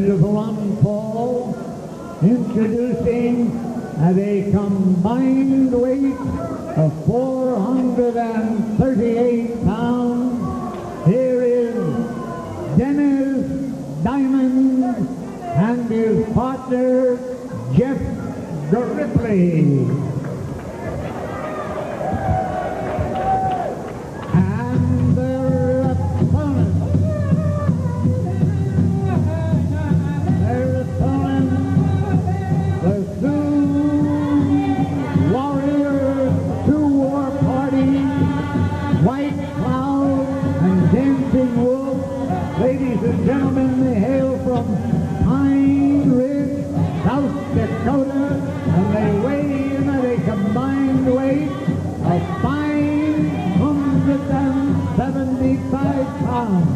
of one fall, introducing at a combined weight of 438 pounds, here is Dennis Diamond and his partner, Jeff Grippley. And their opponent, the Sioux Warrior Two-War Party, White Cloud and Dancing Wolf. Ladies and gentlemen, they hail from Pine Ridge, South Dakota, and they weigh in at a combined weight of 575 pounds.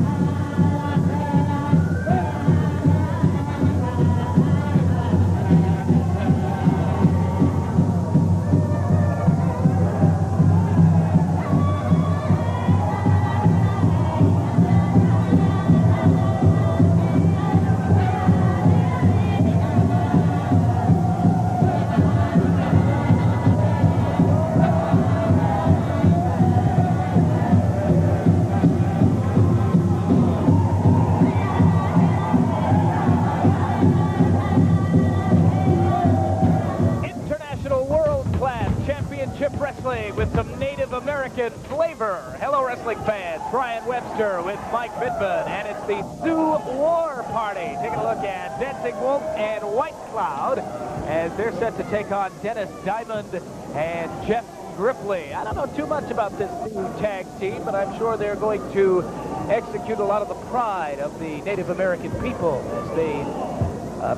Wrestling with some Native American flavor. Hello, wrestling fans. Brian Webster with Mike Bittman, and it's the Sioux War Party. Taking a look at Dancing Wolf and White Cloud as they're set to take on Dennis Diamond and Jeff Grippley. I don't know too much about this new tag team, but I'm sure they're going to execute a lot of the pride of the Native American people as they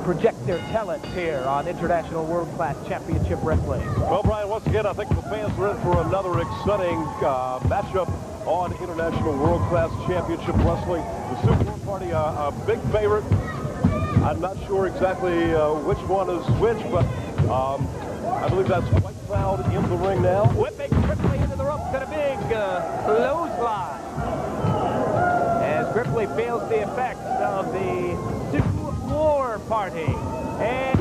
project their talents here on International World Class Championship Wrestling. Well, Brian, once again, I think the fans are in for another exciting matchup on International World Class Championship Wrestling. The Sioux War Party, a big favorite. I'm not sure exactly which one is which, but I believe that's White Cloud in the ring now. Whipping Grippley into the ropes and a big clothesline. As Grippley feels the effects of the Sioux War Party. And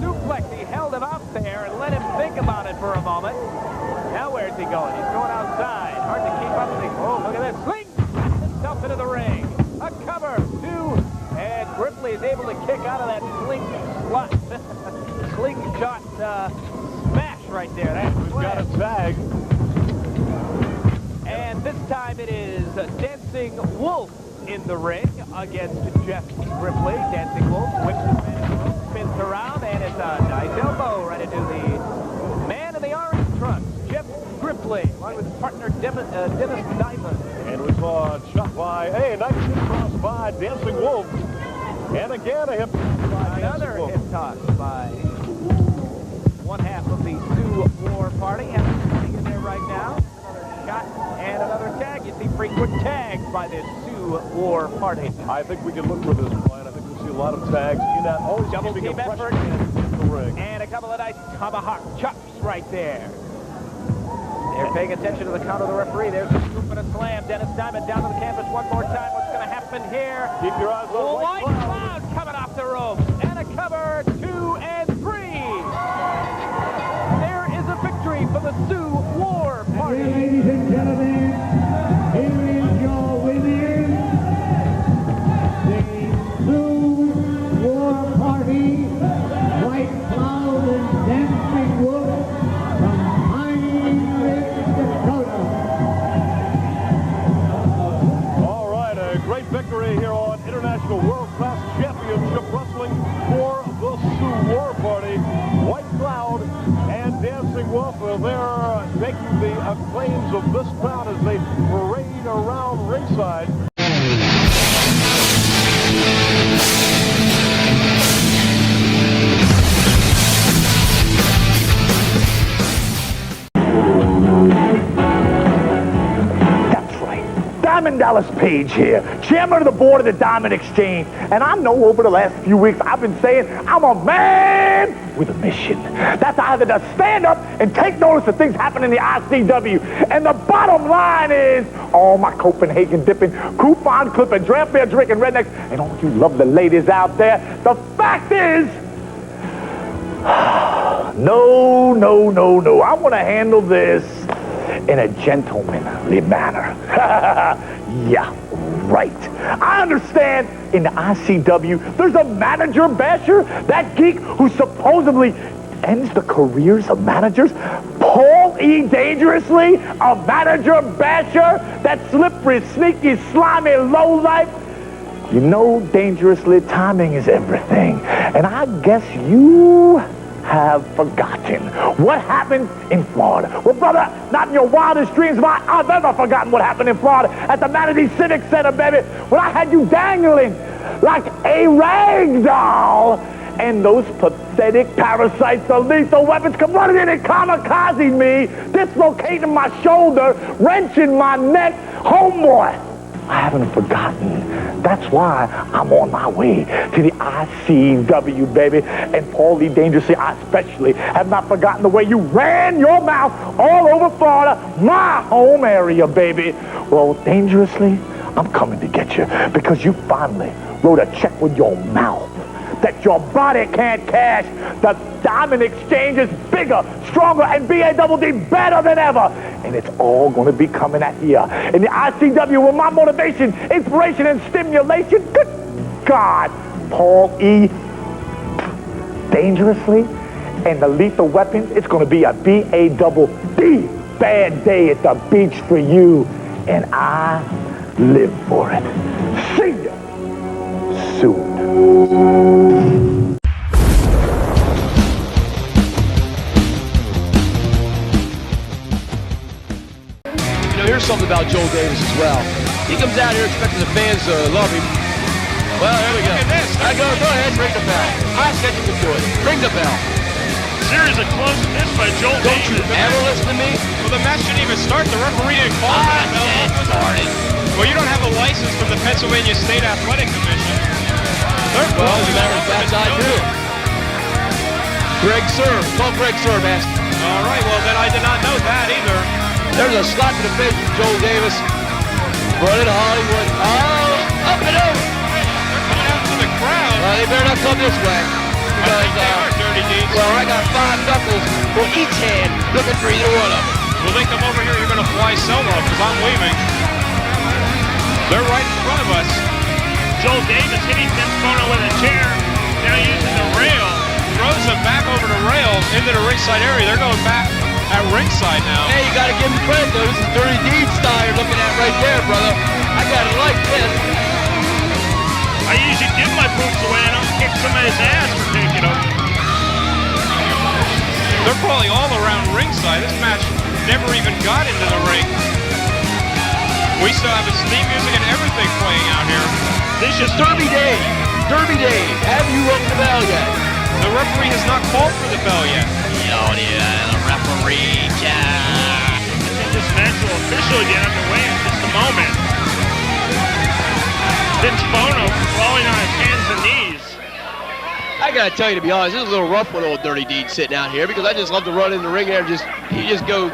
suplex, he held him out there and let him think about it for a moment. Now where's he going? He's going outside. Hard to keep up with him. Oh, look at this. Sling himself into the ring. A cover, two. And Grippley is able to kick out of that slingshot smash right there. We've got a tag. And this time it is Dancing Wolf in the ring against Jeff Grippley. Dancing Wolf whips his man, spins around, and it's a nice elbow right into the man in the orange trunks, Jeff Grippley, along with his partner Dennis Diamond. And we saw a shot by, nice hip toss by Dancing Wolf. And again, a hip toss by another Dancing Wolf. hip toss by one half of the Sioux War Party. And sitting in there right now. Shot and another tag. You see frequent tags by this Sioux War Party. I think we can look for this, Brian. I think we'll see a lot of tags in that. Always double team effort in the ring. And a couple of nice tomahawk chops right there. They're paying attention to the count of the referee. There's a scoop and a slam. Dennis Diamond down to the canvas one more time. What's going to happen here? Keep your eyes on White Cloud coming off the ropes. And a cover, 2 and 3. There is a victory for the Sioux War Party. Here, ladies and gentlemen, here is your winner, the Sioux War Party, White Cloud and Dancing Wolf from Pine Ridge, Dakota. All right, a great victory here on International World Class Championship Wrestling for the Sioux War Party. White Cloud and Dancing Wolf, they're making the acclaims of this crowd as they parade around ringside. Diamond Dallas Page here, chairman of the board of the Diamond Exchange. And I know over the last few weeks I've been saying I'm a man man with a mission. That's either to stand up and take notice of things happening in the ICW. And the bottom line is, all my Copenhagen dipping, coupon clipping, draft beer drinking rednecks, and all you lovely ladies out there, the fact is, no. I want to handle this in a gentlemanly manner. Yeah, right. I understand in the ICW, there's a manager basher, that geek who supposedly ends the careers of managers. Paul E. Dangerously, a manager basher, that slippery, sneaky, slimy lowlife. You know, Dangerously, timing is everything. And I guess you have forgotten what happened in Florida. Well, brother, not in your wildest dreams have I've ever forgotten what happened in Florida at the Manatee Civic Center, baby, when I had you dangling like a rag doll, and those pathetic parasites, the lethal weapons, come running in and kamikazing me, dislocating my shoulder, wrenching my neck. Homeboy, I haven't forgotten. That's why I'm on my way to the ICW, baby. And Paul Lee Dangerously, I especially have not forgotten the way you ran your mouth all over Florida, my home area, baby. Well, Dangerously, I'm coming to get you because you finally wrote a check with your mouth that your body can't cash. The diamond exchange is bigger, stronger, and B-A-double-D better than ever. And it's all going to be coming at you in the ICW with my motivation, inspiration, and stimulation. Good God. Paul E. Dangerously and the lethal weapons, it's going to be a B-A-double-D bad day at the beach for you. And I live for it. See ya soon. Here's something about Joel Davis as well. He comes out here expecting the fans to love him. Well, here we go. Look at this. Go ahead, ring the bell. I said you could do it. Ring the bell. Series of close miss by Joel Don't you Davis. ever listen to me? Well, the match didn't even start. The referee didn't call that. It started. Well, you don't have a license from the Pennsylvania State Athletic Commission. Well, as a matter of fact, I do. Greg Serve. Call Greg Serve, ask. All right, well, then I did not know that either. There's a slap in the face from Joel Davis. Running to Hollywood. Oh, up and over. They're coming out to the crowd. They better not come this way. I think they are dirty deeds. Well, I got 5 knuckles for each hand looking for either one of them. Will they come over here? You're going to fly solo because I'm leaving. They're right in front of us. Joel Davis hitting Vince Bono with a chair. Now using the rail. Throws them back over the rail into the ringside area. They're going back at ringside now. Hey, you got to give him credit, though. This is Dirty Deeds style you're looking at right there, brother. I got to like this. I usually give my boots away and I'll kick somebody's ass for taking them. They're probably all around ringside. This match never even got into the ring. We still have his theme music and everything playing out here. This is Derby Day. Derby Day. Have you rung the bell yet? The referee has not called for the bell yet. The referee. This match will officially get underway in just a moment. Vince Bono falling on his hands and knees. I gotta tell you, to be honest, this is a little rough with old Dirty Deeds sitting out here because I just love to run in the ring there and just go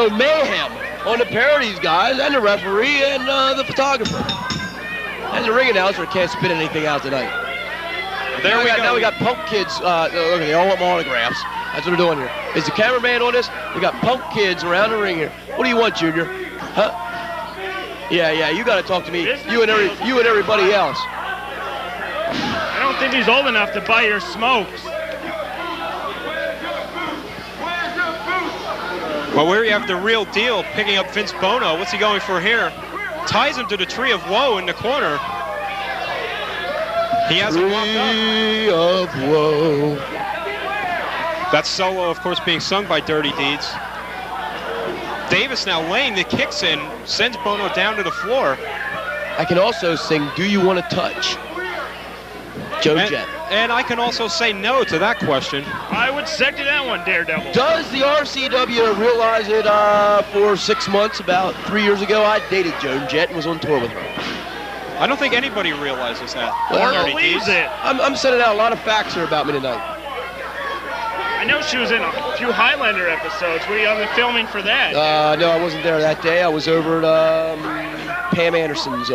mayhem on the pair of these guys and the referee and the photographer. And the ring announcer can't spit anything out tonight. Now we got punk kids. Look, they all want autographs. That's what they're doing here. Is the cameraman on this? We got punk kids around the ring here. What do you want, Junior? Huh? Yeah. You got to talk to me. You and everybody else. I don't think he's old enough to buy your smokes. Well, where you have the real deal picking up Vince Bono. What's he going for here? Ties him to the Tree of Woe in the corner. He hasn't walked up. Tree of Woe. That solo, of course, being sung by Dirty Deeds. Davis now laying the kicks in, sends Bono down to the floor. I can also sing Do You Want to Touch? Joe Jet. And I can also say no to that question. I would second that one, Daredevil. Does the RCW realize it for 6 months, about 3 years ago? I dated Joan Jett and was on tour with her. I don't think anybody realizes that. Well, believes it. I'm sending out a lot of facts here about me tonight. I know she was in a few Highlander episodes. Were you on the filming for that? No, I wasn't there that day. I was over at Pam Anderson's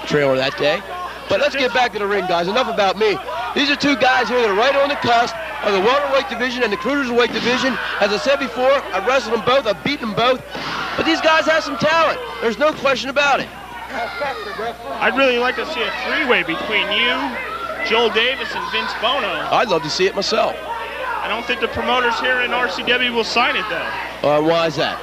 trailer that day. But let's get back to the ring, guys. Enough about me. These are two guys here that are right on the cusp of the welterweight division and the cruiserweight division. As I said before, I've wrestled them both. I've beaten them both. But these guys have some talent. There's no question about it. I'd really like to see a three-way between you, Joel Davis, and Vince Bono. I'd love to see it myself. I don't think the promoters here in RCW will sign it, though. Why is that?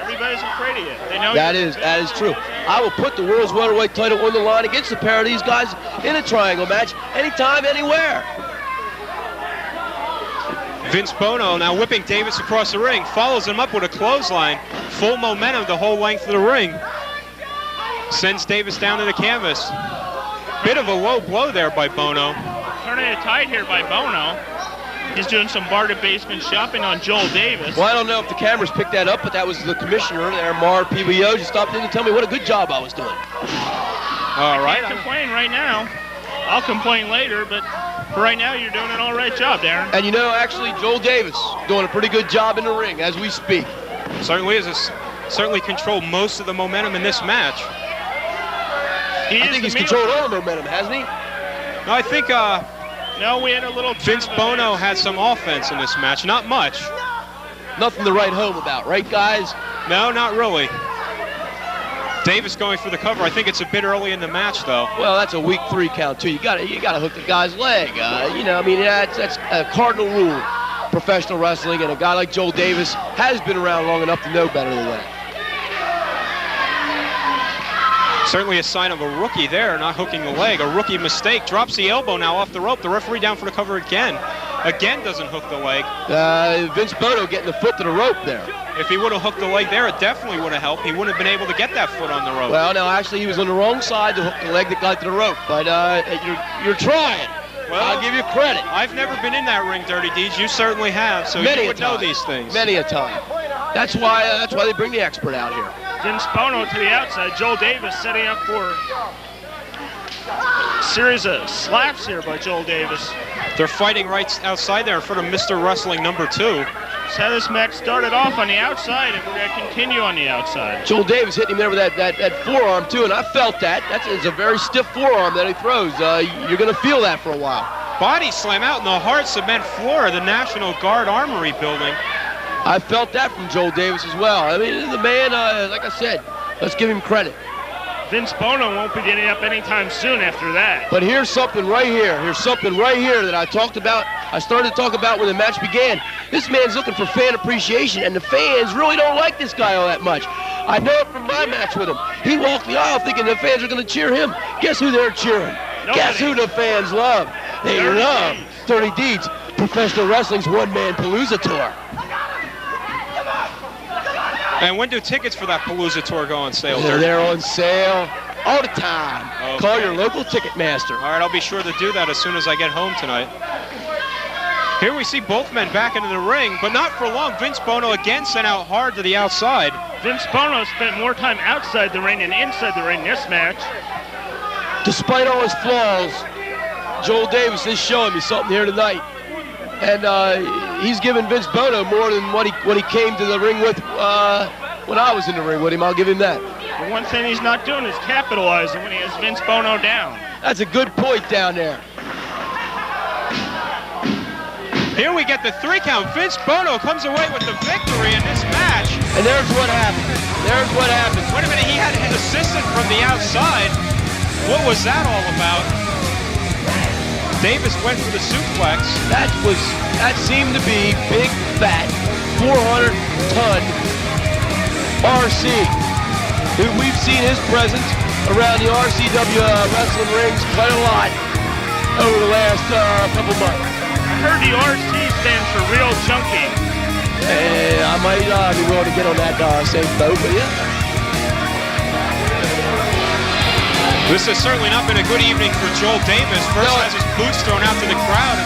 Everybody's afraid of you. They know That is true. I will put the world's welterweight title on the line against a pair of these guys in a triangle match anytime, anywhere. Vince Bono now whipping Davis across the ring, follows him up with a clothesline. Full momentum the whole length of the ring. Sends Davis down to the canvas. Bit of a low blow there by Bono. Turning it tight here by Bono. He's doing some barter basement shopping on Joel Davis. Well, I don't know if the cameras picked that up, but that was the commissioner there, Mar PBO, just stopped in to tell me what a good job I was doing. All right. I can't complain right now. I'll complain later, but for right now, you're doing an all right job, Darren. And you know, actually, Joel Davis doing a pretty good job in the ring as we speak. Certainly is. Certainly controlled most of the momentum in this match. I think he's controlled all the momentum, hasn't he? No, I think no, we had a little... Vince Bono had some offense in this match. Not much. Nothing to write home about, right, guys? No, not really. Davis going for the cover. I think it's a bit early in the match, though. Well, that's a weak 3 count, too. You got to hook the guy's leg. You know, I mean, that's a cardinal rule. Professional wrestling, and a guy like Joel Davis has been around long enough to know better than that. Certainly a sign of a rookie there, not hooking the leg. A rookie mistake. Drops the elbow now off the rope. The referee down for the cover again. Again doesn't hook the leg. Vince Bono getting the foot to the rope there. If he would have hooked the leg there, it definitely would have helped. He wouldn't have been able to get that foot on the rope. Well, no, actually, he was on the wrong side to hook the leg that got to the rope. But you're trying. Well, I'll give you credit. I've never been in that ring, Dirty Deeds. You certainly have, so you would know these things. Many a time. That's why they bring the expert out here. Vince Bono to the outside. Joel Davis setting up for a series of slaps here by Joel Davis. They're fighting right outside there in front of Mr. Wrestling number 2. That's how this match started off on the outside, and we're going to continue on the outside. Joel Davis hitting him there with that forearm, too, and I felt that. It's a very stiff forearm that he throws. You're going to feel that for a while. Body slam out in the hard cement floor of the National Guard Armory building. I felt that from Joel Davis as well. I mean, the man, like I said, let's give him credit. Vince Bono won't be getting up anytime soon after that. But here's something right here. Here's something right here that I talked about. I started to talk about when the match began. This man's looking for fan appreciation, and the fans really don't like this guy all that much. I know it from my match with him. He walked the aisle thinking the fans are going to cheer him. Guess who they're cheering? Nobody. Guess who the fans love? They love Dirty Deeds, Professional Wrestling's one-man Palooza tour. And when do tickets for that Palooza tour go on sale? They're on sale all the time. Okay. Call your local ticket master. All right, I'll be sure to do that as soon as I get home tonight. Here we see both men back into the ring, but not for long. Vince Bono again sent out hard to the outside. Vince Bono spent more time outside the ring than inside the ring this match. Despite all his flaws, Joel Davis is showing me something here tonight. And he's given Vince Bono more than what he came to the ring with when I was in the ring with him. I'll give him that. The one thing he's not doing is capitalizing when he has Vince Bono down. That's a good point down there. Here we get the 3 count. Vince Bono comes away with the victory in this match. And there's what happened. There's what happened. Wait a minute, he had his assistant from the outside. What was that all about? Davis went for the suplex. That seemed to be big, fat, 400-ton RC, who we've seen his presence around the RCW wrestling rings quite a lot over the last couple months. I heard the RC stands for real chunky. I might be willing to get on that same boat, but yeah. This has certainly not been a good evening for Joel Davis. First has his boots thrown out to the crowd.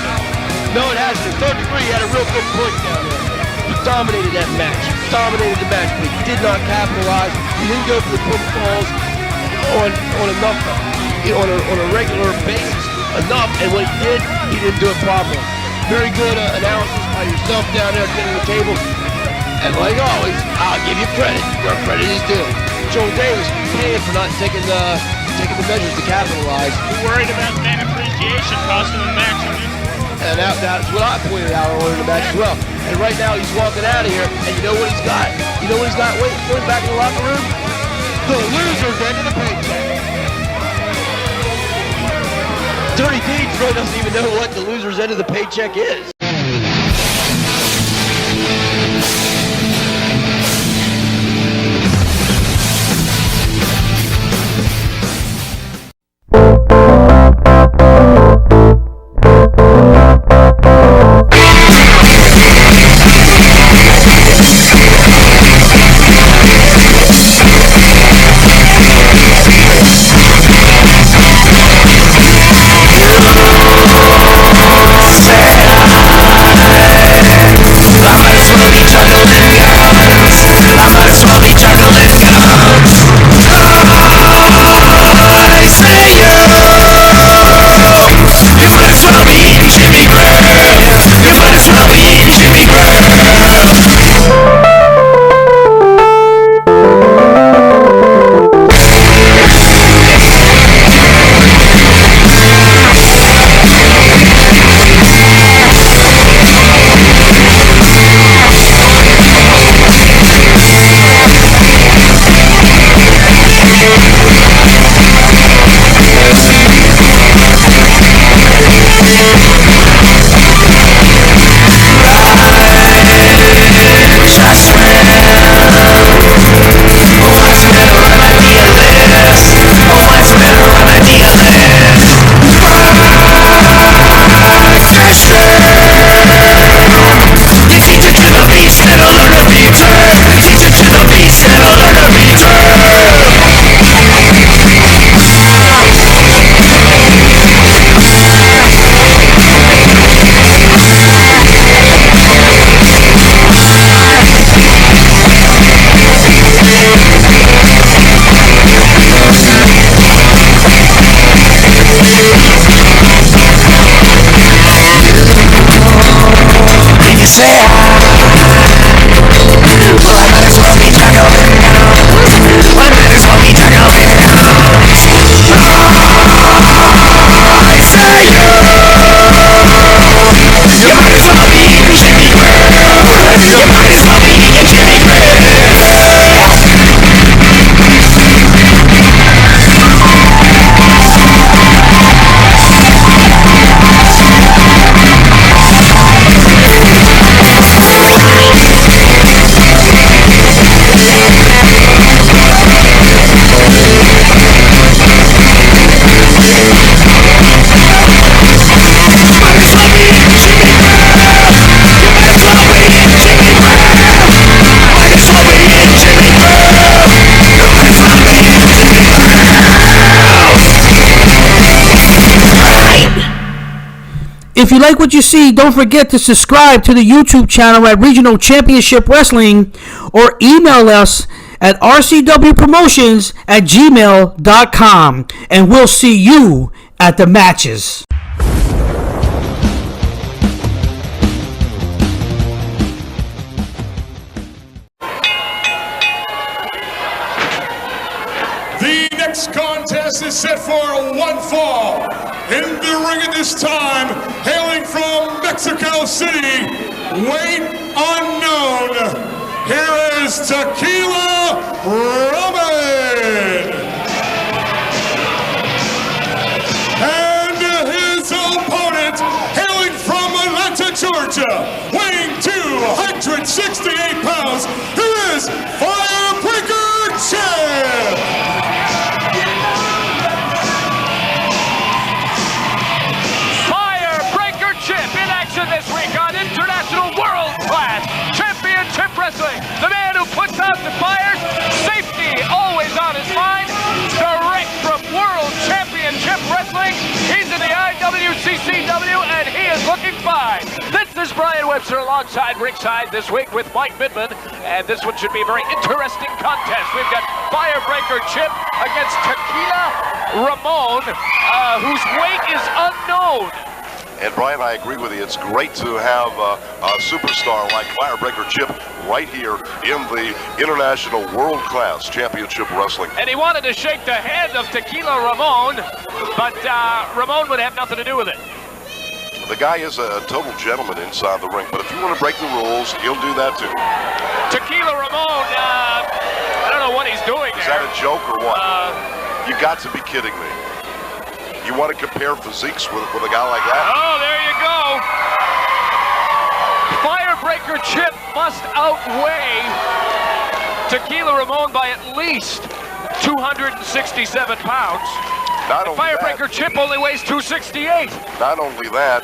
No, it hasn't. Third degree had a real good point down there. He dominated that match. Dominated the match, but he did not capitalize. He didn't go for the pinfalls. on enough, on a regular basis enough, and when he didn't do it properly. Very good analysis by yourself down there getting the table. And like always, I'll give you credit where credit is due. Joel Davis paying for not taking the measures to capitalize. We're worried about fan appreciation costing him match. And that's what I pointed out earlier in the match as well. And right now he's walking out of here, and you know what he's got? You know what he's got waiting for him back in the locker room? The loser's end of the paycheck. Dirty Deeds really doesn't even know what the loser's end of the paycheck is. If you like what you see, don't forget to subscribe to the YouTube channel at Regional Championship Wrestling or email us at rcwpromotions@gmail.com, and we'll see you at the matches. The next contest is set for one fall. In the ring at this time, hailing from Mexico City, weight unknown, here is Tequllia Ramon. And his opponent, hailing from Atlanta, Georgia, weighing 268 pounds, here is Firebreaker Champ. This week on International World Class Championship Wrestling, the man who puts out the fires, safety always on his mind, direct from World Championship Wrestling. He's in the IWCCW and he is looking fine. This is Brian Webster alongside ringside this week with Mike Midman, and this one should be a very interesting contest. We've got Firebreaker Chip against Tequllia Ramon, whose weight is unknown. And Brian, I agree with you. It's great to have a superstar like Firebreaker Chip right here in the International World Class Championship Wrestling. And he wanted to shake the hand of Tequllia Ramon, but Ramon would have nothing to do with it. The guy is a total gentleman inside the ring, but if you want to break the rules, he'll do that too. Tequllia Ramon, I don't know what he's doing there. Is that a joke or what? You got to be kidding me. You want to compare physiques with a guy like that? Oh, there you go. Firebreaker Chip must outweigh Tequllia Ramon by at least 267 pounds. Firebreaker Chip only weighs 268. Not only that,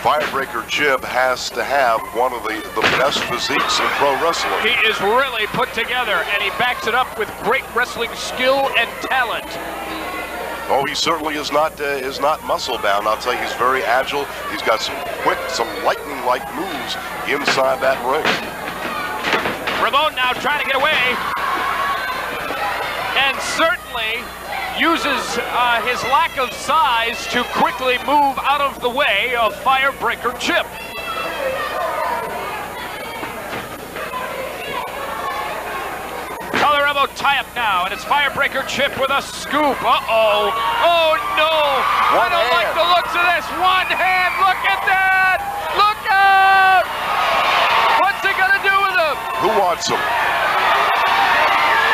Firebreaker Chip has to have one of the best physiques in pro wrestling. He is really put together, and he backs it up with great wrestling skill and talent. Oh, he certainly is not muscle bound. I'll tell you, he's very agile. He's got some quick, some lightning-like moves inside that ring. Ramon now trying to get away, and certainly uses his lack of size to quickly move out of the way of Firebreaker Chip. Collar elbow tie-up now, and it's Firebreaker Chip with a scoop. Uh-oh. Oh, no. I don't like the looks of this. One hand. Look at that. Look out. What's he going to do with him? Who wants him?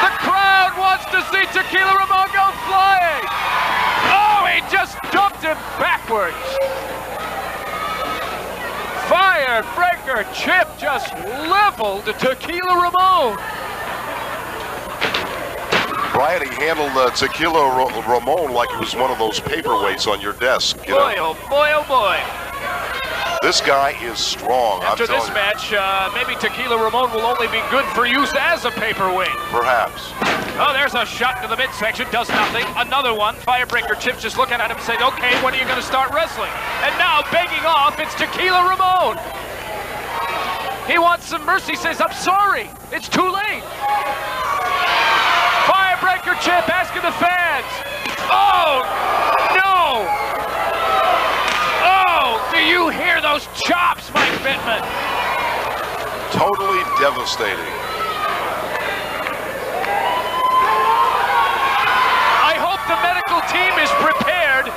The crowd wants to see Tequllia Ramon go flying. Oh, he just dumped him backwards. Firebreaker Chip just leveled Tequllia Ramon. Brian, he handled Tequllia Ramon like he was one of those paperweights on your desk. You boy, know? Oh boy, oh boy. This guy is strong. After this match, maybe Tequllia Ramon will only be good for use as a paperweight. Perhaps. Oh, there's a shot to the midsection, does nothing. Another one. Firebreaker Chip's just looking at him saying, okay, when are you going to start wrestling? And now, begging off, it's Tequllia Ramon. He wants some mercy, says, I'm sorry, it's too late. Firebreaker Chip asking the fans. Oh, no. Oh, do you hear those chops, Mike Bittman? Totally devastating. I hope the medical team is prepared,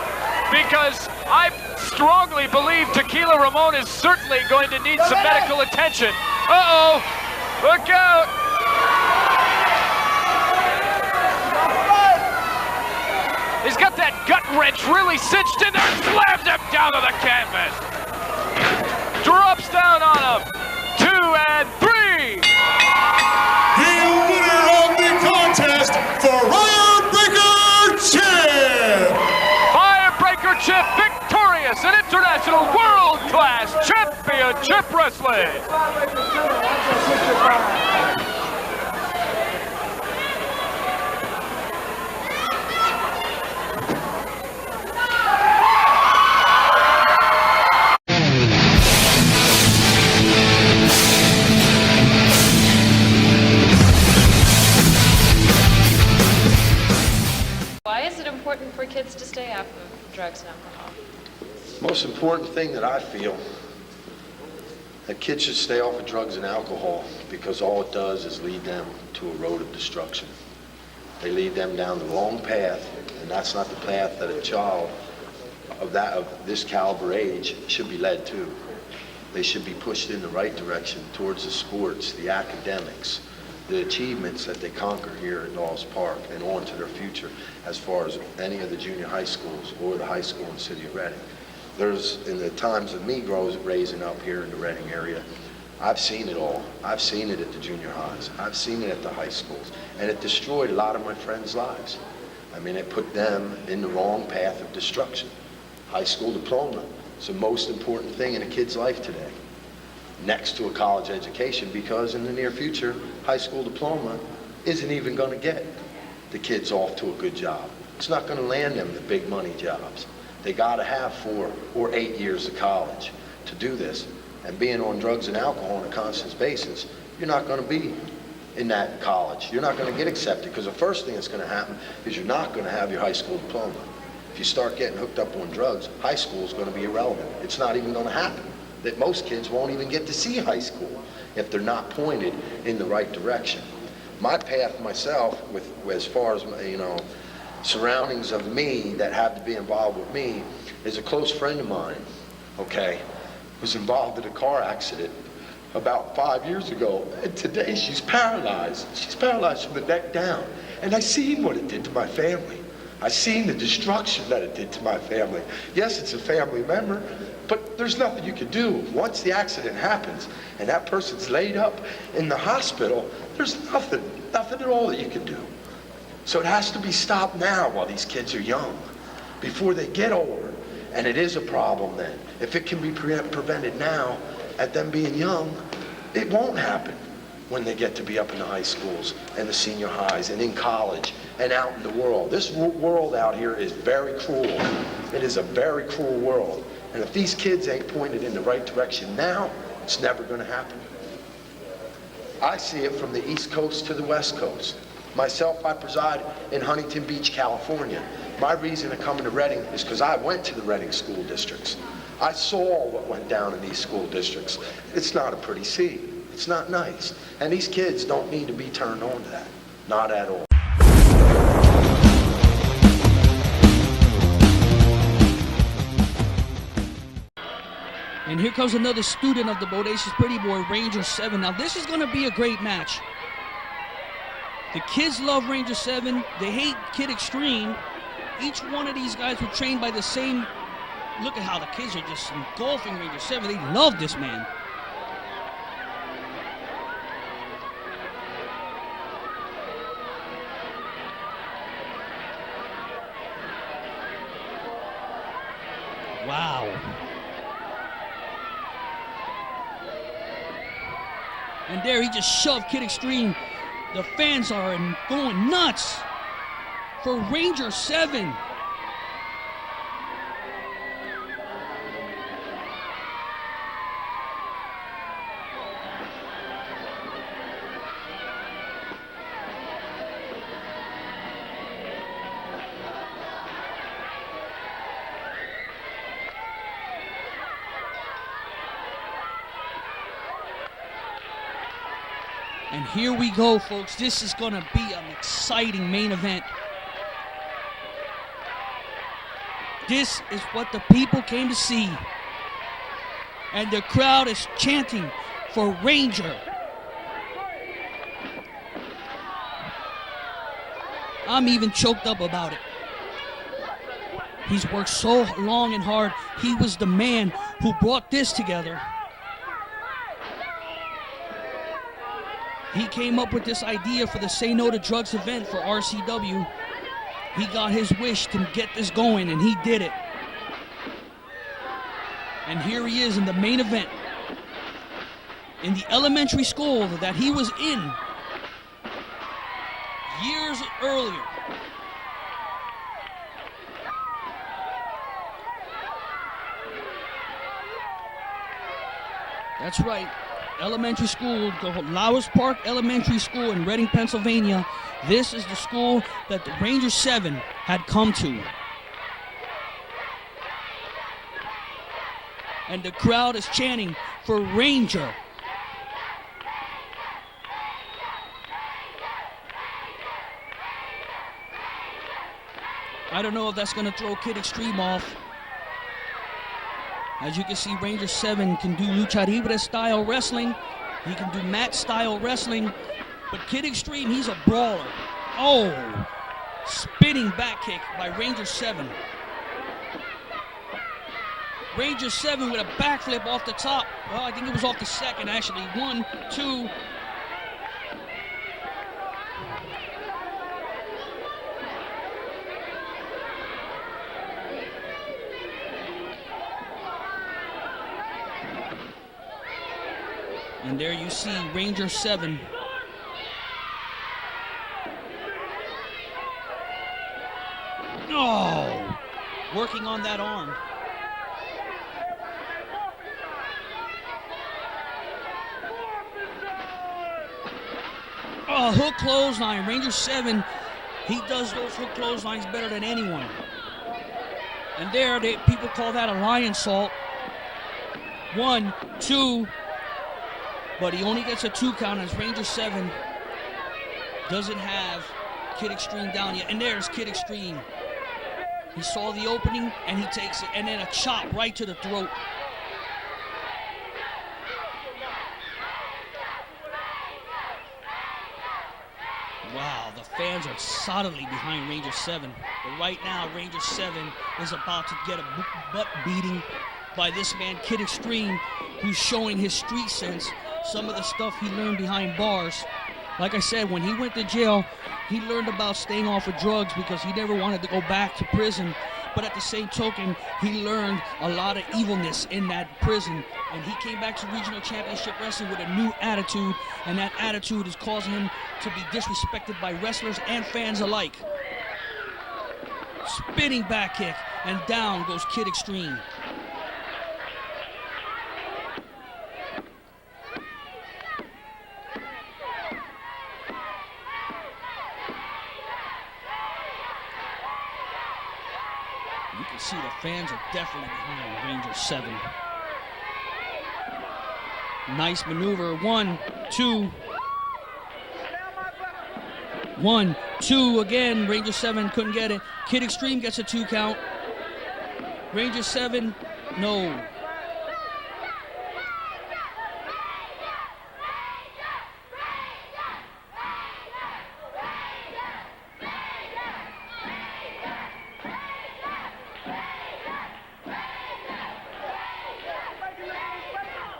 because I strongly believe Tequllia Ramon is certainly going to need some medical attention. Uh-oh, look out. He's got that gut wrench really cinched in there, slams him down to the canvas. Drops down on him. 2 and 3. The winner of the contest, Firebreaker Chip. Firebreaker Chip victorious in International World Class Championship Wrestling. For kids to stay off of drugs and alcohol? Most important thing that I feel, that kids should stay off of drugs and alcohol, because all it does is lead them to a road of destruction. They lead them down the wrong path, and that's not the path that a child of this caliber age should be led to. They should be pushed in the right direction towards the sports, the academics, the achievements that they conquer here at Dawes Park, and on to their future as far as any of the junior high schools or the high school in the city of Reading. In the times of me raising up here in the Reading area, I've seen it all. I've seen it at the junior highs. I've seen it at the high schools. And it destroyed a lot of my friends' lives. I mean, it put them in the wrong path of destruction. High school diploma is the most important thing in a kid's life today, next to a college education, because in the near future, high school diploma isn't even going to get the kids off to a good job. It's not going to land them the big money jobs. They got to have 4 or 8 years of college to do this. and being on drugs and alcohol on a constant basis, you're not going to be in that college. You're not going to get accepted, because the first thing that's going to happen is you're not going to have your high school diploma. If you start getting hooked up on drugs, high school is going to be irrelevant. It's not even going to happen. That most kids won't even get to see high school if they're not pointed in the right direction. My path myself, with as far as, you know, surroundings of me that have to be involved with me, is a close friend of mine, okay, was involved in a car accident about 5 years ago, and today she's paralyzed. She's paralyzed from the neck down. And I seen what it did to my family. I seen the destruction that it did to my family. Yes, it's a family member, but there's nothing you can do. Once the accident happens and that person's laid up in the hospital, there's nothing at all that you can do. So it has to be stopped now while these kids are young, before they get older. And it is a problem then. If it can be prevented now, at them being young, it won't happen when they get to be up in the high schools and the senior highs and in college and out in the world. This world out here is very cruel. It is a very cruel world. And if these kids ain't pointed in the right direction now, it's never going to happen. I see it from the East Coast to the West Coast. Myself, I preside in Huntington Beach, California. My reason of coming to Reading is because I went to the Reading school districts. I saw what went down in these school districts. It's not a pretty scene. It's not nice. And these kids don't need to be turned on to that. Not at all. And here comes another student of the Bodacious Pretty Boy, Ranger 7. Now this is going to be a great match. The kids love Ranger 7. They hate Kid Extreme. Each one of these guys were trained by the same. Look at how the kids are just engulfing Ranger 7. They love this man. Wow. And there he just shoved Kid Extreme. The fans are going nuts for Ranger 7. And here we go, folks. This is going to be an exciting main event. This is what the people came to see. And the crowd is chanting for Ranger. I'm even choked up about it. He's worked so long and hard. He was the man who brought this together. He came up with this idea for the Say No to Drugs event for RCW. He got his wish to get this going, and he did it. And here he is in the main event. In the elementary school that he was in years earlier. That's right. Elementary school, the Lowers Park Elementary School in Reading, Pennsylvania. This is the school that the Ranger 7 had come to. And the crowd is chanting for Ranger. I don't know if that's going to throw Kid Extreme off. As you can see, Ranger 7 can do lucha libre style wrestling. He can do mat style wrestling. But Kid Extreme, he's a brawler. Oh, spinning back kick by Ranger 7. Ranger 7 with a backflip off the top. Well, I think it was off the second, actually. 1, 2. And there you see Ranger 7. Oh, working on that arm. Hook clothesline. Ranger 7, he does those hook clotheslines better than anyone. And there, people call that a lion salt. 1, 2, but he only gets a 2 count as Ranger 7 doesn't have Kid Extreme down yet. And there's Kid Extreme. He saw the opening and he takes it, and then a chop right to the throat. Wow, the fans are solidly behind Ranger 7. But right now, Ranger 7 is about to get a butt beating by this man, Kid Extreme, who's showing his street sense, some of the stuff he learned behind bars. Like I said, when he went to jail, he learned about staying off of drugs because he never wanted to go back to prison. But at the same token, he learned a lot of evilness in that prison. And he came back to Regional Championship Wrestling with a new attitude, and that attitude is causing him to be disrespected by wrestlers and fans alike. Spinning back kick, and down goes Kid Extreme. You can see the fans are definitely behind Ranger 7. Nice maneuver. 1, 2. 1, 2 again. Ranger 7 couldn't get it. Kid Extreme gets a 2 count. Ranger 7, no.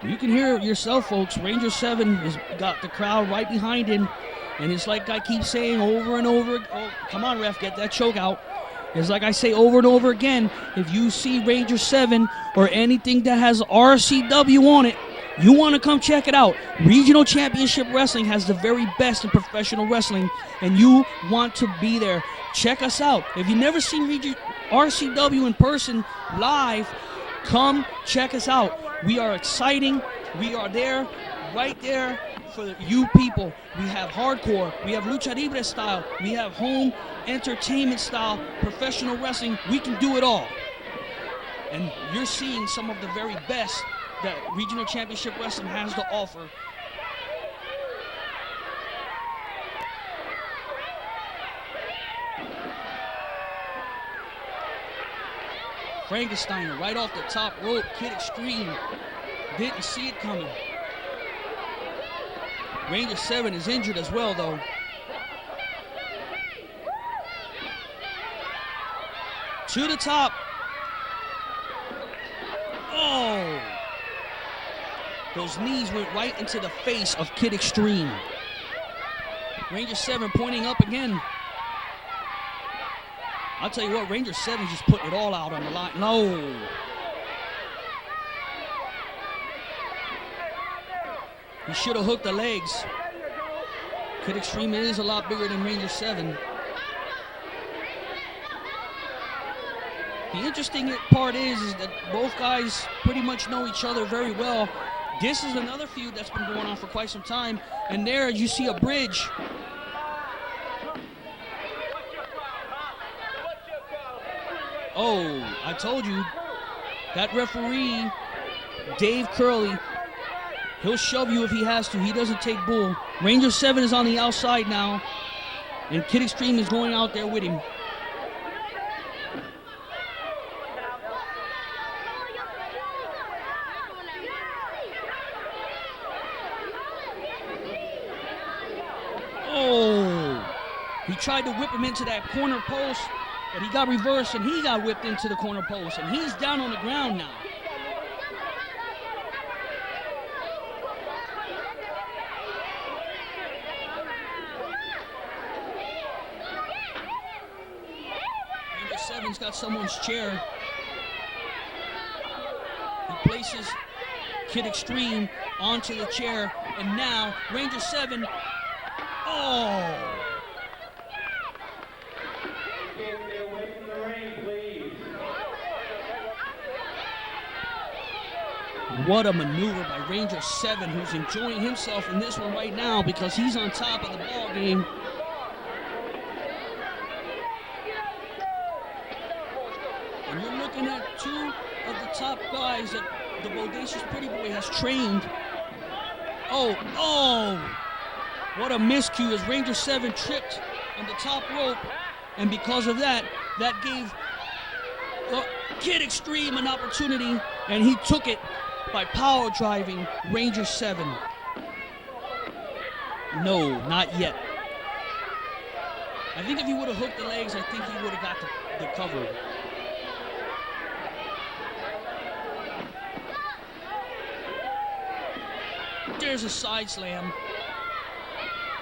You can hear it yourself, folks. Ranger 7 has got the crowd right behind him. And it's like I keep saying over and over. Oh, come on, ref, get that choke out. It's like I say over and over again. If you see Ranger 7 or anything that has RCW on it, you want to come check it out. Regional Championship Wrestling has the very best in professional wrestling, and you want to be there. Check us out. If you've never seen RCW in person live, come check us out. We are exciting. We are there, right there for you people. We have hardcore. We have lucha libre style. We have home entertainment style, professional wrestling. We can do it all. And you're seeing some of the very best that Regional Championship Wrestling has to offer. Frankenstein right off the top rope. Kid Extreme didn't see it coming. Ranger 7 is injured as well, though. To the top. Oh! Those knees went right into the face of Kid Extreme. Ranger 7 pointing up again. I'll tell you what, Ranger 7 just putting it all out on the line. No. He should have hooked the legs. Kid Extreme is a lot bigger than Ranger 7. The interesting part is that both guys pretty much know each other very well. This is another feud that's been going on for quite some time. And there you see a bridge. Oh, I told you, that referee, Dave Curley, he'll shove you if he has to. He doesn't take bull. Ranger 7 is on the outside now, and Kid Extreme is going out there with him. Oh, he tried to whip him into that corner post, but he got reversed and he got whipped into the corner post, and he's down on the ground now. Ranger 7's got someone's chair. He places Kid Extreme onto the chair, and now Ranger 7, oh! What a maneuver by Ranger 7, who's enjoying himself in this one right now because he's on top of the ball game. And you're looking at two of the top guys that the Bodacious Pretty Boy has trained. Oh, what a miscue as Ranger 7 tripped on the top rope. And because of that, that gave Kid Extreme an opportunity, and he took it by power driving Ranger 7. No, not yet. I think if he would have hooked the legs, I think he would have got the cover. There's a side slam.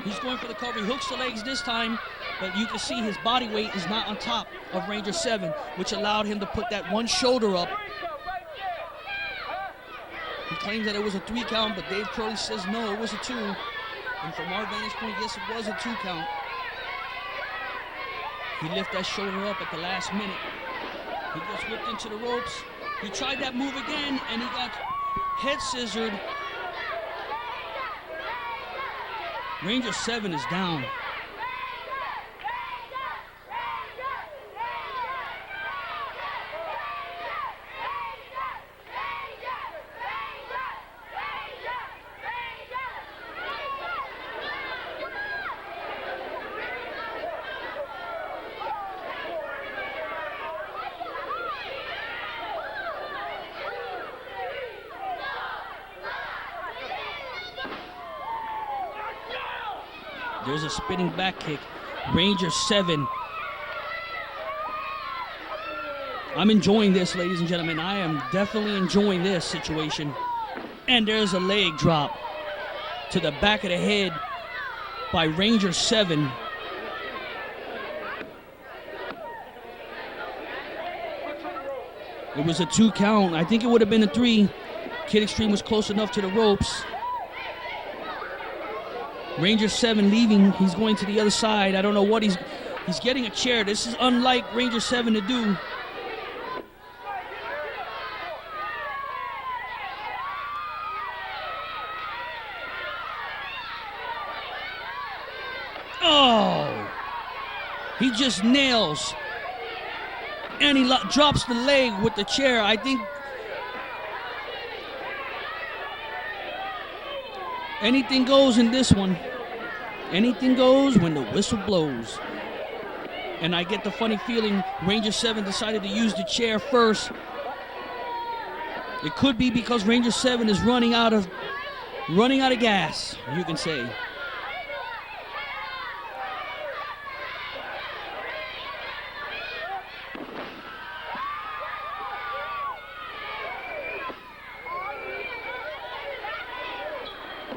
He's going for the cover. He hooks the legs this time, but you can see his body weight is not on top of Ranger 7, which allowed him to put that one shoulder up. He claims that it was a 3 count, but Dave Curley says no, it was a 2. And from our vantage point, yes, it was a 2 count. He lifted that shoulder up at the last minute. He gets whipped into the ropes. He tried that move again, and he got head scissored. Ranger 7 is down. There's a spinning back kick. Ranger 7. I'm enjoying this, ladies and gentlemen. I am definitely enjoying this situation. And there's a leg drop to the back of the head by Ranger 7. It was a 2 count. I think it would have been a 3. Kid Extreme was close enough to the ropes. Ranger 7 leaving. He's going to the other side. I don't know what he's getting a chair. This is unlike Ranger 7 to do. Oh! He just nails. And he drops the leg with the chair. I think anything goes in this one. Anything goes when the whistle blows. And I get the funny feeling Ranger 7 decided to use the chair first. It could be because Ranger 7 is running out of gas, you can say.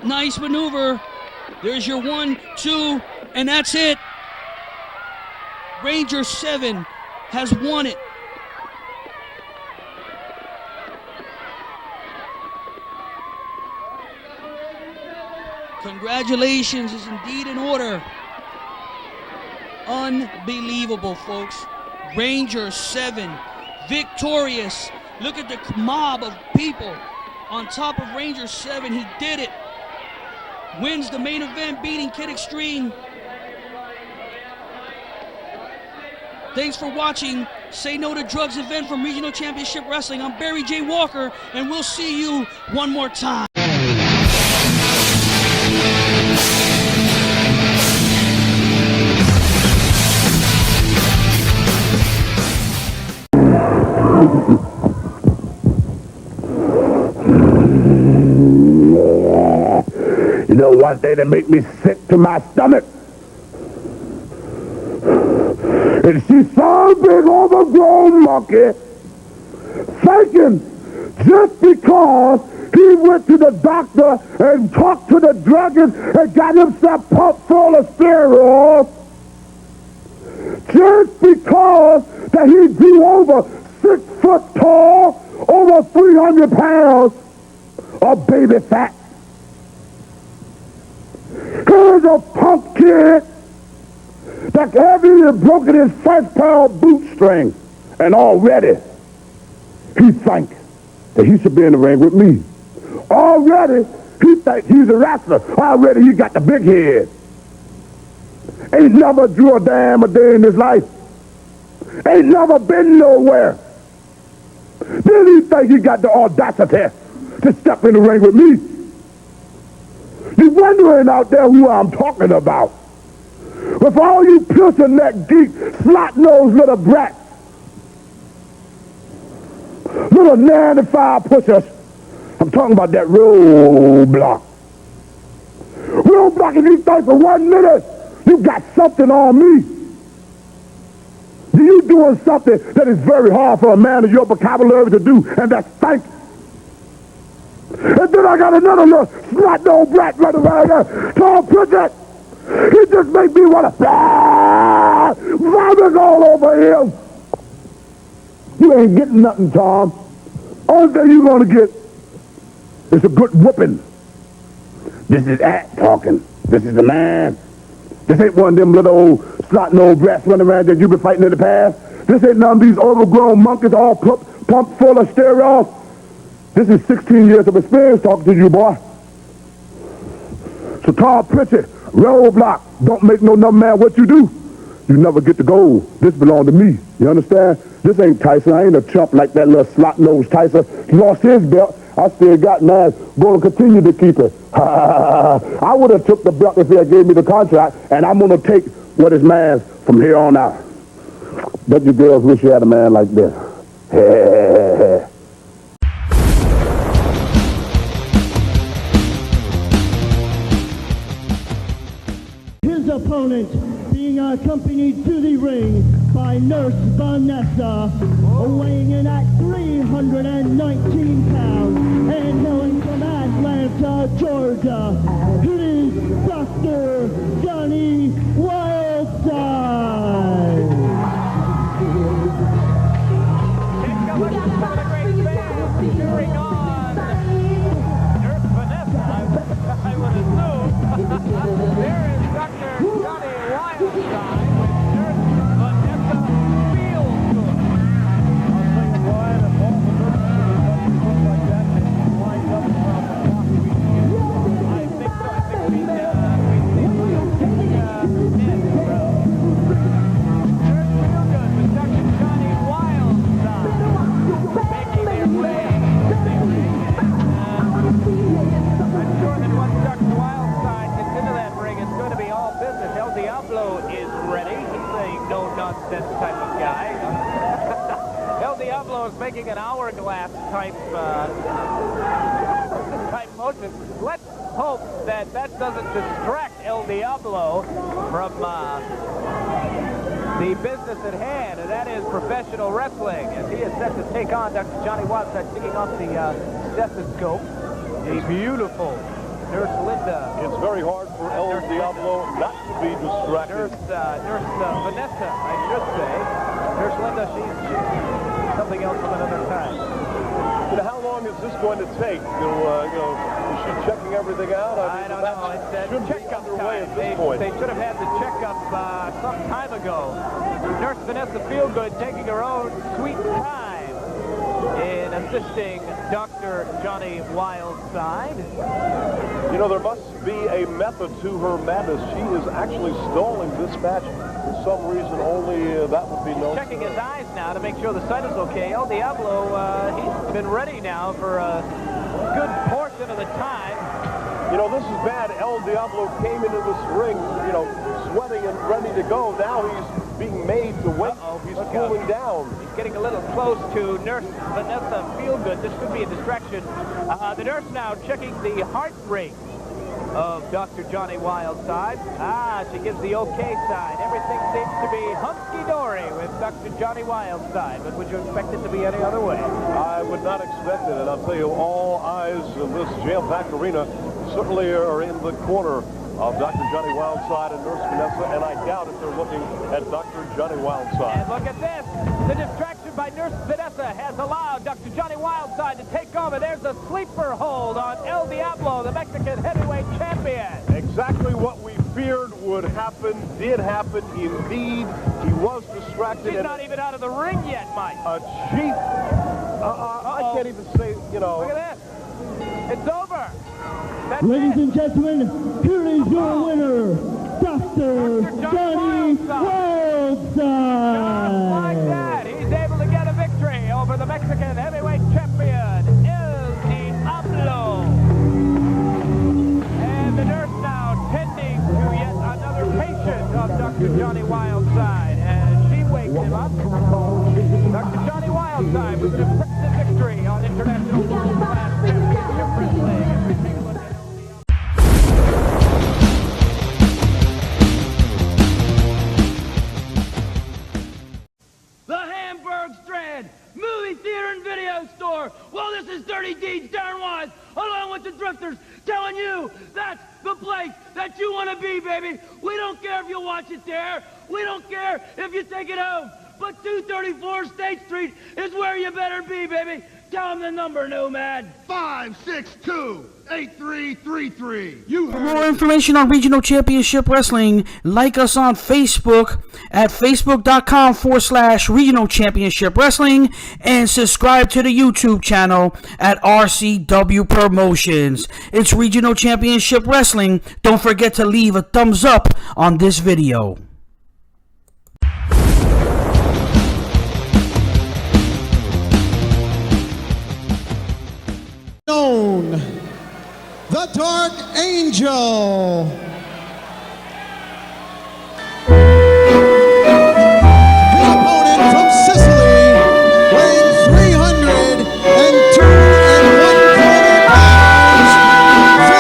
Nice maneuver. There's your 1, 2, and that's it. Ranger 7 has won it. Congratulations is indeed in order. Unbelievable, folks. Ranger 7 victorious. Look at the mob of people on top of Ranger 7. He did it. Wins the main event, beating Kid Extreme. Thanks for watching Say No to Drugs event from Regional Championship Wrestling. I'm Barry J. Walker, and we'll see you one more time. You know one thing that make me sick to my stomach? And she's so big overgrown monkey thinking just because he went to the doctor and talked to the druggist and got himself pumped full of steroids, just because that he grew over 6 foot tall, over 300 pounds of baby fat. Here's a punk kid that hasn't broken his first pair of bootstring, and already he think that he should be in the ring with me. Already, he thinks he's a wrestler. Already, he got the big head. Ain't never drew a damn a day in his life. Ain't never been nowhere. Then he think he got the audacity to step in the ring with me. You wondering out there who I'm talking about. With all you pilcher-neck geek, slot-nosed little brats, little 95 pushers, I'm talking about that Roadblock. Roadblock, if you think for 1 minute you got something on me, you doing something that is very hard for a man of your vocabulary to do, and that's think. And then I got another little snot-nosed brat running around there, tall Pritchett. He just make me want to vomit all over him. You ain't getting nothing, Tom. Only thing you're going to get is a good whooping. This is At talking. This is the man. This ain't one of them little old snot-nosed brats running around that you've been fighting in the past. This ain't none of these overgrown monkeys all pumped full of steroids. This is 16 years of experience talking to you, boy. So Tom Pritchett, Roadblock, don't make no number man what you do. You never get the gold. This belong to me. You understand? This ain't Tyson. I ain't a chump like that little slot-nosed Tyson. He lost his belt. I still got mine. Going to continue to keep it. I would have took the belt if he had gave me the contract, and I'm going to take what is mine from here on out. Bet you girls wish you had a man like this. His opponent being accompanied to the ring by Nurse Vanessa, weighing in at 319 pounds and hailing from Atlanta, Georgia. It is Dr. Johnny Wildside. Take a look at some of the great fans cheering on Nurse Vanessa, I would assume. There is Dr. Johnny Wildside with Nurse Vanessa Fieldgood. I'll tell you, Brian, if all the nurses are look like that, they lined up around the clock. I think so. I think we'd see Diablo is ready. He's a no-nonsense type of guy. El Diablo is making an hourglass type motion. Let's hope that that doesn't distract El Diablo from the business at hand, and that is professional wrestling. As he is set to take on Dr. Johnny Wildside, taking off the stethoscope. A beautiful Nurse Linda. It's very hard for El Diablo not to be distracted. Nurse Vanessa, I should say. Nurse Linda, she's something else from another time. You know, how long is this going to take? Is she checking everything out? I don't know. It's checkup time. They should have had the checkup some time ago. Nurse Vanessa Fieldgood taking her own sweet time in assisting Dr. Johnny Wildside. You know, there must be a method to her madness. She is actually stalling this match for some reason. Only that would be known. Checking his eyes now to make sure the sight is okay. El Diablo, he's been ready now for a good portion of the time. You know, this is bad. El Diablo came into this ring, sweating and ready to go. Now he's being made to wait. He's cooling down. He's getting a little close to Nurse Vanessa Fieldgood. This could be a distraction. The nurse now checking the heart rate of Dr. Johnny Wildside. She gives the okay sign. Everything seems to be hunky-dory with Dr. Johnny Wildside, but would you expect it to be any other way? I would not expect it, and I'll tell you, all eyes in this jam-packed arena certainly are in the corner of Dr. Johnny Wildside and Nurse Vanessa, and I doubt if they're looking at Dr. Johnny Wildside. And look at this. The distraction by Nurse Vanessa has allowed Dr. Johnny Wildside to take over. There's a sleeper hold on El Diablo, the Mexican heavyweight champion. Exactly what we feared would happen did happen indeed. He was distracted. He's not even out of the ring yet, Mike. A chief. I can't even say, you know. Look at this. It's over. That's Ladies it. and gentlemen, here is your winner, Dr. Johnny Wildside. Just like that, he's able to get a victory over the Mexican heavyweight champion, Diablo. And the nurse now tending to yet another patient of Dr. Johnny Wildside. As she wakes him up, Dr. Johnny Wildside with an impressive victory on International World Class Championship Wrestling. As we take a look at The Hamburg Strand Movie Theater and Video Store. Well, this is Dirty Deeds Darren Wise, along with the Drifters, telling you that's the place that you want to be, baby. We don't care if you watch it there. We don't care if you take it home. But 234 State Street is where you better be, baby. Tell them the number, Nomad. 562-8333. For more information on Regional Championship Wrestling, like us on Facebook at facebook.com/Regional Championship Wrestling and subscribe to the YouTube channel at RCW Promotions. It's Regional Championship Wrestling. Don't forget to leave a thumbs up on this video. Known, the Dark Angel. The opponent from Sicily, weighing 302 pounds, Vinnie the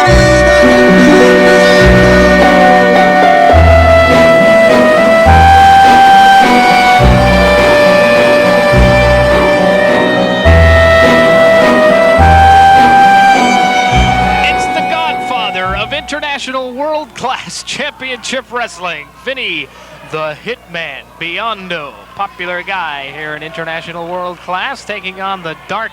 International World Class Championship Wrestling, Vinnie the Hitman Biando, popular guy here in International World Class, taking on the Dark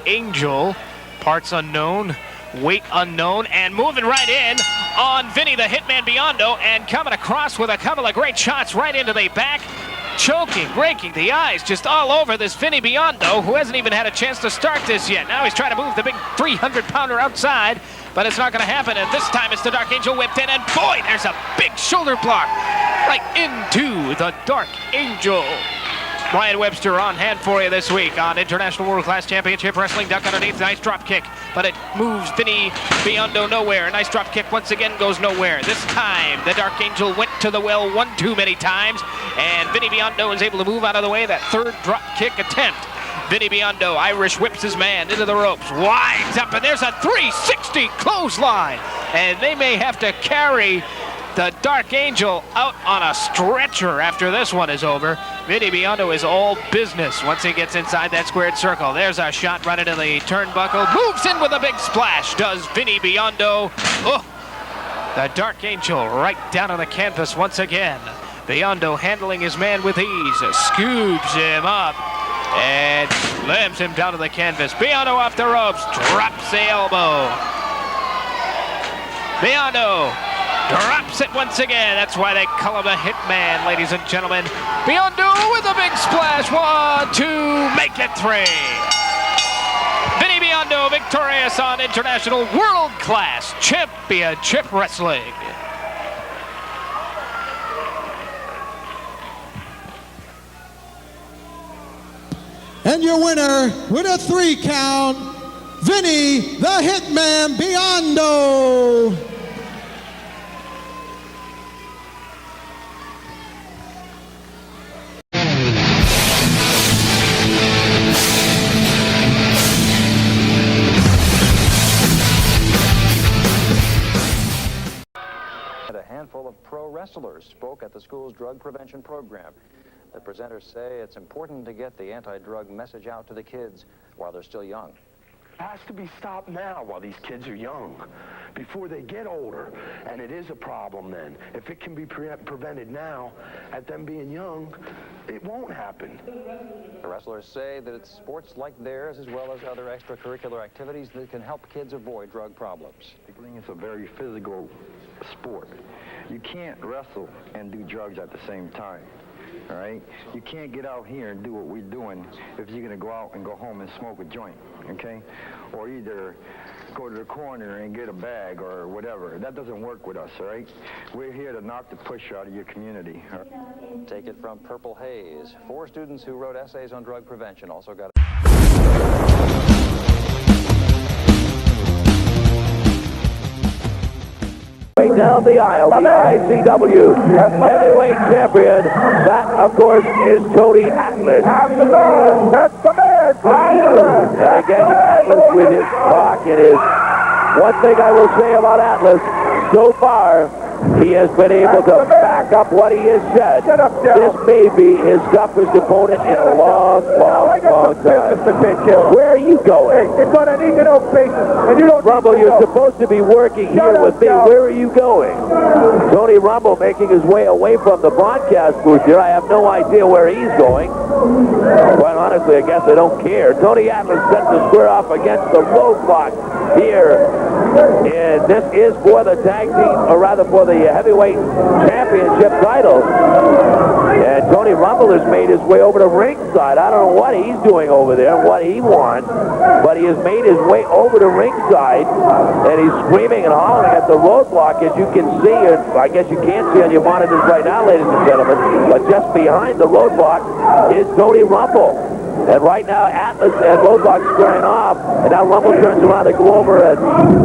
Angel, parts unknown, weight unknown, and moving right in on Vinnie the Hitman Biando, and coming across with a couple of great shots right into the back, choking, breaking the eyes just all over this Vinnie Biando, who hasn't even had a chance to start this yet. Now he's trying to move the big 300-pounder outside, but it's not going to happen, and this time it's the Dark Angel whipped in, and boy, there's a big shoulder block right into the Dark Angel. Brian Webster on hand for you this week on International World Class Championship Wrestling. Duck underneath, nice drop kick, but it moves Vinnie Biando nowhere. Nice drop kick once again goes nowhere. This time, the Dark Angel went to the well one too many times, and Vinnie Biando is able to move out of the way that third drop kick attempt. Vinnie Biando Irish whips his man into the ropes, winds up, and there's a 360 clothesline. And they may have to carry the Dark Angel out on a stretcher after this one is over. Vinnie Biando is all business once he gets inside that squared circle. There's a shot right into the turnbuckle. Moves in with a big splash, does Vinnie Biando. Oh, the Dark Angel right down on the canvas once again. Biando handling his man with ease, scoops him up, and slams him down to the canvas. Biando off the ropes, drops the elbow. Biando drops it once again. That's why they call him the Hitman, ladies and gentlemen. Biando with a big splash. 1, 2, make it 3. Vinnie Biando victorious on International World Class Championship Wrestling. And your winner with a 3 count, Vinnie the Hitman Biando. A handful of pro wrestlers spoke at the school's drug prevention program. The presenters say it's important to get the anti-drug message out to the kids while they're still young. has to be stopped now while these kids are young, before they get older. And it is a problem then. If it can be prevented now, at them being young, it won't happen. The wrestlers say that it's sports like theirs, as well as other extracurricular activities, that can help kids avoid drug problems. It's a very physical sport. You can't wrestle and do drugs at the same time. All right? You can't get out here and do what we're doing if you're going to go out and go home and smoke a joint, okay? Or either go to the corner and get a bag or whatever. That doesn't work with us, all right? We're here to knock the push out of your community. Take it from Purple Haze. 4 students who wrote essays on drug prevention also got Down the aisle, the ICW heavyweight champion. That, of course, is Tony Atlas. That's the man. That's the man. Again, Atlas with his talk and his... One thing I will say about Atlas, so far, he has been able to back up what he has said. This may be his toughest opponent in a long time. Where are you going? It's on an economic basis, and you don't... Rumble, you're supposed to be working here with me. Where are you going? Tony Rumble making his way away from the broadcast booth here. I have no idea where he's going. Quite honestly, I guess I don't care. Tony Atlas sets to square off against the Roadblock here. And this is for the tag team, or rather for the heavyweight championship title. And Tony Rumble has made his way over to ringside. I don't know what he's doing over there, what he wants, but he has made his way over to ringside, and he's screaming and hollering at the Roadblock, as you can see, or I guess you can't see on your monitors right now, ladies and gentlemen, but just behind the Roadblock is Tony Rumble. And right now, Atlas and Roadblock squaring off, and now Rumble turns around to go over, and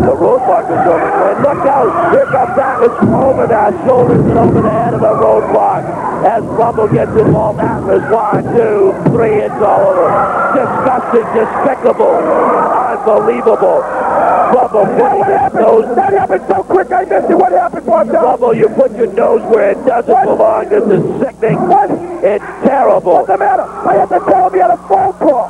the Roadblock is over. And look out, here comes Atlas over the shoulders and over the head of the Roadblock. As Rumble gets involved, Atlas, 1, 2, 3, it's all over. Disgusting, despicable, unbelievable. Rumble putting his nose... That happened so quick, I missed it. What happened, Bono? Rumble, you put your nose where it doesn't belong. This is sickening. What? It's terrible. What's the matter? I had to tell him he had a phone call.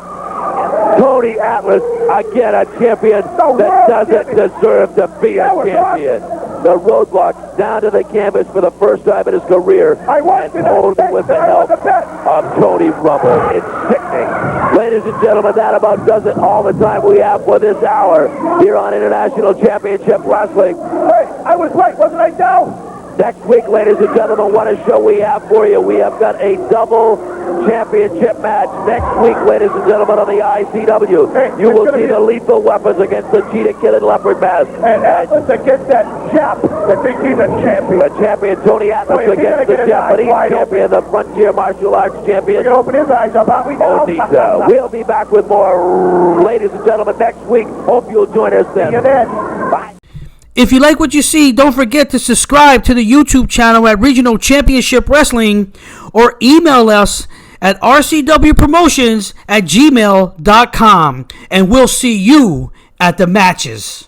Tony Atlas, again, a champion that doesn't deserve to be a champion. The Roadblock down to the canvas for the first time in his career, and only with the help of Tony Rumble. It's sickening. Ladies and gentlemen, that about does it all the time we have for this hour here on International Championship Wrestling. Hey, I was right, wasn't I, Dow? Next week, ladies and gentlemen, what a show we have for you. We have got a double championship match next week, ladies and gentlemen, on the ICW. Hey, you will see the Lethal Weapons against the Cheetah Kid and Leopard Mask. And Atlas against that Jap that thinks he's a champion. The champion, Tony Atlas, against the Japanese champion, the Frontier Martial Arts champion. We can open his eyes up, aren't we? Onita. We'll be back with more, ladies and gentlemen, next week. Hope you'll join us then. See you then. Bye. If you like what you see, don't forget to subscribe to the YouTube channel at Regional Championship Wrestling, or email us at rcwpromotions@gmail.com, and we'll see you at the matches.